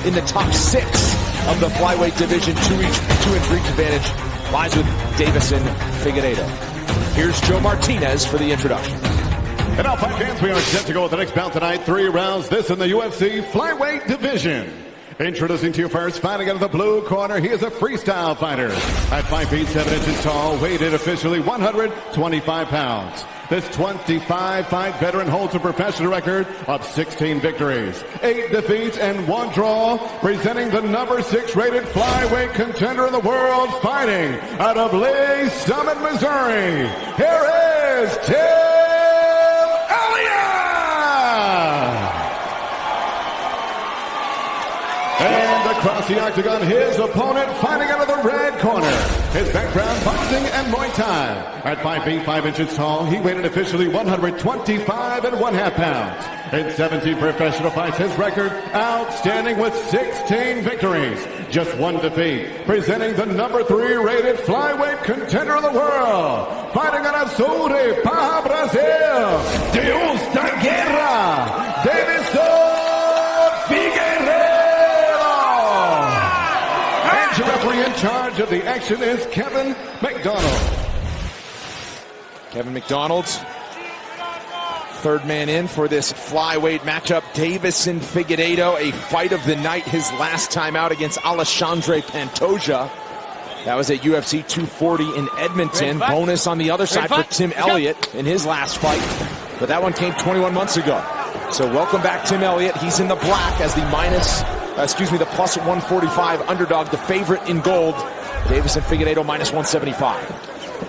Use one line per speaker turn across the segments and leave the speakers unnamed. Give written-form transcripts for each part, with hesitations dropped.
in the top 6 of the flyweight division. 2 in reach advantage lies with Deiveson Figueiredo. Here's Joe Martinez for the introduction.
And now, fight fans, we are set to go with the next bout tonight. 3 rounds, this in the UFC flyweight division. Introducing to you first, fighting out of the blue corner, he is a freestyle fighter. At 5 feet 7 inches tall, weighted officially 125 pounds. This 25-fight veteran holds a professional record of 16 victories, 8 defeats, and 1 draw, presenting the number 6 rated flyweight contender in the world, fighting out of Lee Summit, Missouri. Here is Tim Elliott! And across the octagon, his opponent fighting out of the red corner. His background, boxing and Muay Thai. At 5 feet 5 inches tall, he weighed officially 125 and 1/2 pounds. In 17 professional fights, his record outstanding with 16 victories, just 1 defeat. Presenting the number 3 rated flyweight contender in the world. Fighting out of Saúde, Pará, Brazil. Deus da Guerra, Deiveson. The referee in charge of the action is Kevin McDonald.
Kevin McDonald, third man in for this flyweight matchup. Deiveson Figueiredo, a fight of the night, his last time out against Alexandre Pantoja. That was at UFC 240 in Edmonton. Bonus on the other side for Tim Elliott in his last fight. But that one came 21 months ago. So welcome back, Tim Elliott. He's in the black as the the plus 145 underdog, the favorite in gold. Deiveson Figueiredo minus 175.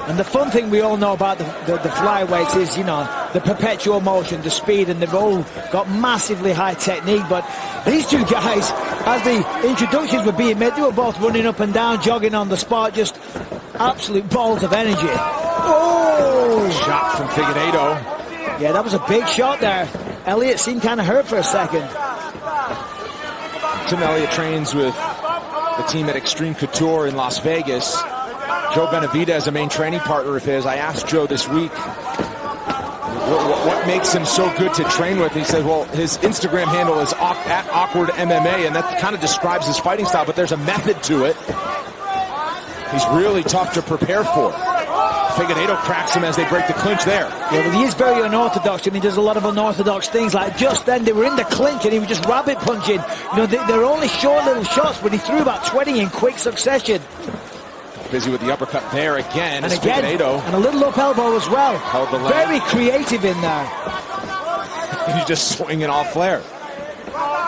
And the fun thing we all know about the flyweights is, you know, the perpetual motion, the speed, and they've all got massively high technique. But these two guys, as the introductions were being made, they were both running up and down, jogging on the spot, just absolute balls of energy. Oh!
Shot from Figueiredo.
Yeah, that was a big shot there. Elliott seemed kind of hurt for a second.
Tim Elliott trains with the team at Extreme Couture in Las Vegas. Joe Benavidez is a main training partner of his. I asked Joe this week what makes him so good to train with. He said, well, his Instagram handle is at Awkward MMA, and that kind of describes his fighting style, but there's a method to it. He's really tough to prepare for. Figueiredo cracks him as they break the clinch there.
Yeah, well, he is very unorthodox, and he does a lot of unorthodox things. Like just then, they were in the clinch, and he was just rabbit punching. You know, they're only short little shots, but he threw about 20 in quick succession.
Busy with the uppercut there again.
And again,
Figueiredo.
And a little up elbow as well.
Held the leg.
Very creative in there.
And he's just swinging off flare.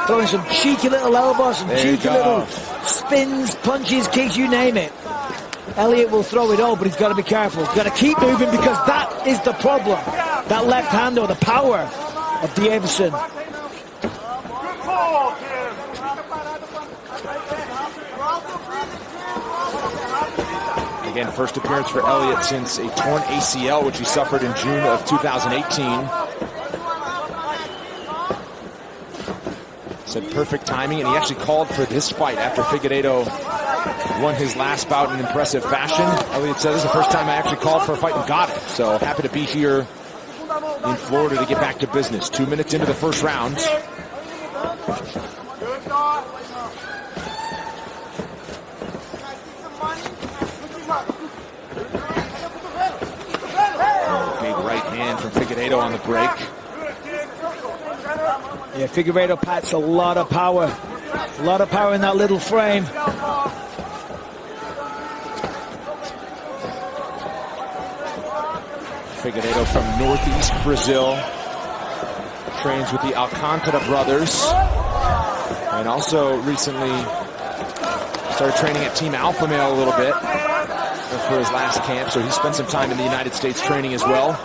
Throwing some cheeky little elbows, some cheeky little spins, punches, kicks, you name it. Elliott will throw it all, but he's got to be careful. He's got to keep moving because that is the problem. That left hand or the power of Deiveson.
Again, first appearance for Elliott since a torn ACL, which he suffered in June of 2018. Said perfect timing, and he actually called for this fight after Figueiredo won his last bout in impressive fashion. Elliott said, this is the first time I actually called for a fight and got it. So happy to be here in Florida to get back to business. 2 minutes into the first round. Big right hand from Figueiredo on the break.
Yeah, Figueiredo packs a lot of power. A lot of power in that little frame.
Figueiredo from Northeast Brazil. Trains with the Alcantara brothers. And also recently started training at Team Alpha Male a little bit for his last camp. So he spent some time in the United States training as well.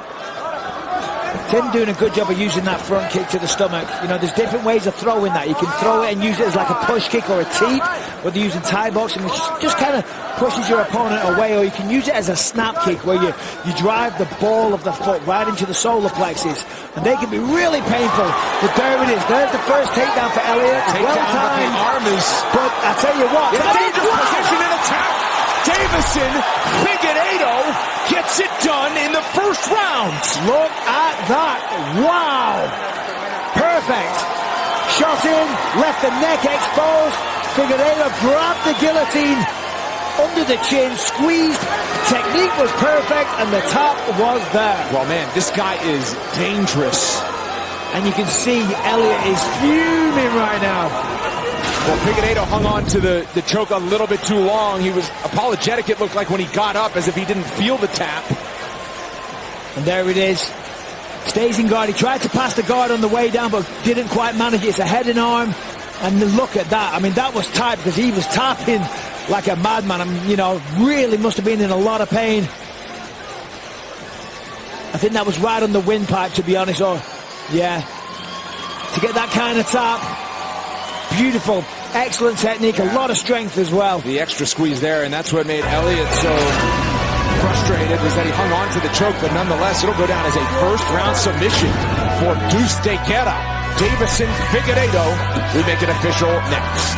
Tim doing a good job of using that front kick to the stomach. You know, there's different ways of throwing that. You can throw it and use it as like a push kick or a teep, whether you're using Thai boxing, which just kind of pushes your opponent away, or you can use it as a snap kick where you drive the ball of the foot right into the solar plexus, and they can be really painful. But there it is. There's the first takedown for Elliott. Well timed.
The arm is...
But I tell you what.
In a dangerous position in attack. Deiveson Figueiredo gets it done in the first round.
Look at that. Wow. Perfect. shot in, left the neck exposed. Figueiredo grabbed the guillotine under the chin, squeezed. Technique was perfect, and the tap was there.
Well, man, this guy is dangerous.
And you can see Elliott is fuming right now.
Well, Figueiredo hung on to the choke a little bit too long. He was apologetic, it looked like, when he got up, as if he didn't feel the tap.
And there it is. Stays in guard. He tried to pass the guard on the way down, but didn't quite manage it. It's a head and arm. And look at that. I mean, that was tight because he was tapping like a madman. I mean, you know, really must have been in a lot of pain. I think that was right on the windpipe, to be honest. Or, yeah. To get that kind of tap. Beautiful. Excellent technique. A lot of strength as well.
The extra squeeze there, and that's what made Elliott so frustrated, was that he hung on to the choke, but nonetheless, it'll go down as a first-round submission for Deuce de Guerra. Deiveson Figueiredo. We make it official next.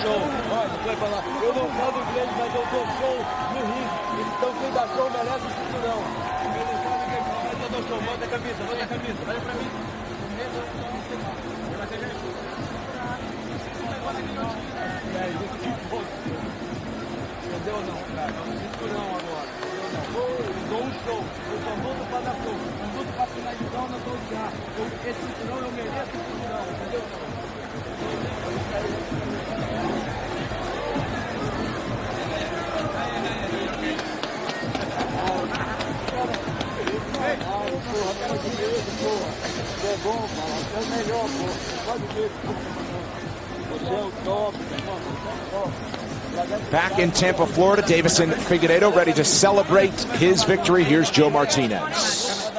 Show, olha, vai falar, eu não falo inglês, mas eu dou show no ringue, então quem dá show merece o cinturão. Quem não sabe quem fala, mas eu dou show, manda a camisa, olha pra mim. Entendeu ou não, cara? É um cinturão agora, entendeu não? Eu dou um show, eu só luto pra dar show, não luto pra finalizar ou não tô odiar. Esse cinturão eu mereço o cinturão, entendeu ou não?
Back in Tampa, Florida, Deiveson Figueiredo ready to celebrate his victory. Here's Joe Martinez.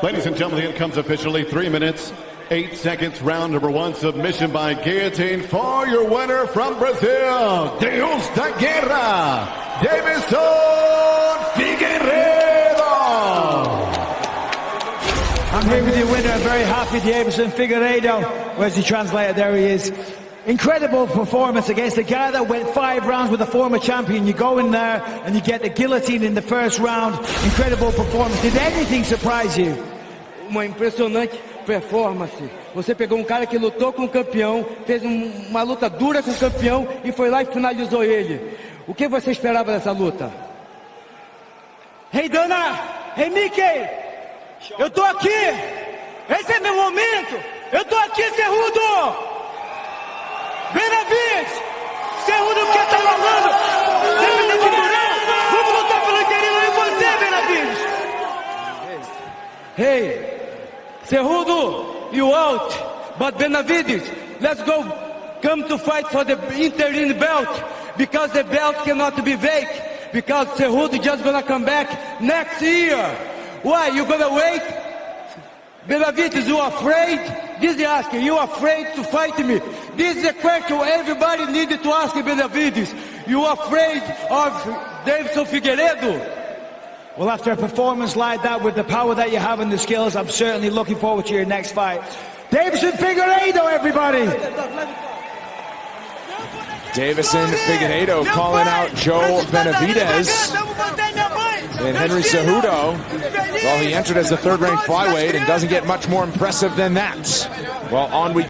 Ladies and gentlemen, here comes officially 3 minutes, 8 seconds, round number 1, submission by guillotine for your winner from Brazil, Deuce de Guerra, Deiveson Figueiredo.
I'm here with your winner, very happy, Deiveson Figueiredo. Where's the translator? There he is. Incredible performance against a guy that went 5 rounds with a former champion. You go in there and you get the guillotine in the first round. Incredible performance. Did anything surprise you?
Uma impressionante performance. Você pegou um cara que lutou com o campeão, fez uma luta dura com o campeão e foi lá e finalizou ele. O que você esperava dessa luta?
Hey Dana! Hey Mickey! Eu tô aqui! Esse é meu momento! Eu tô aqui, Cerrudo! Benavides! Cerrudo, o que tá rolando? Sempre tem cinturão! Vamos lutar pelo interior e você, Benavides!
Hey! Cerrudo, you out! But Benavides, let's go! Come to fight for the interim belt! Because the belt cannot be fake! Because Cerrudo just gonna come back next year! Why? You gonna wait? Benavides, you afraid? This is asking, you afraid to fight me? This is a question everybody needed to ask Benavides. You afraid of Deiveson Figueiredo?
Well, after a performance like that, with the power that you have and the skills, I'm certainly looking forward to your next fight. Deiveson Figueiredo, everybody!
Deiveson Figueiredo calling out Joe Benavides and Henry Cejudo. Well, he entered as the third-ranked flyweight and doesn't get much more impressive than that. Well, on we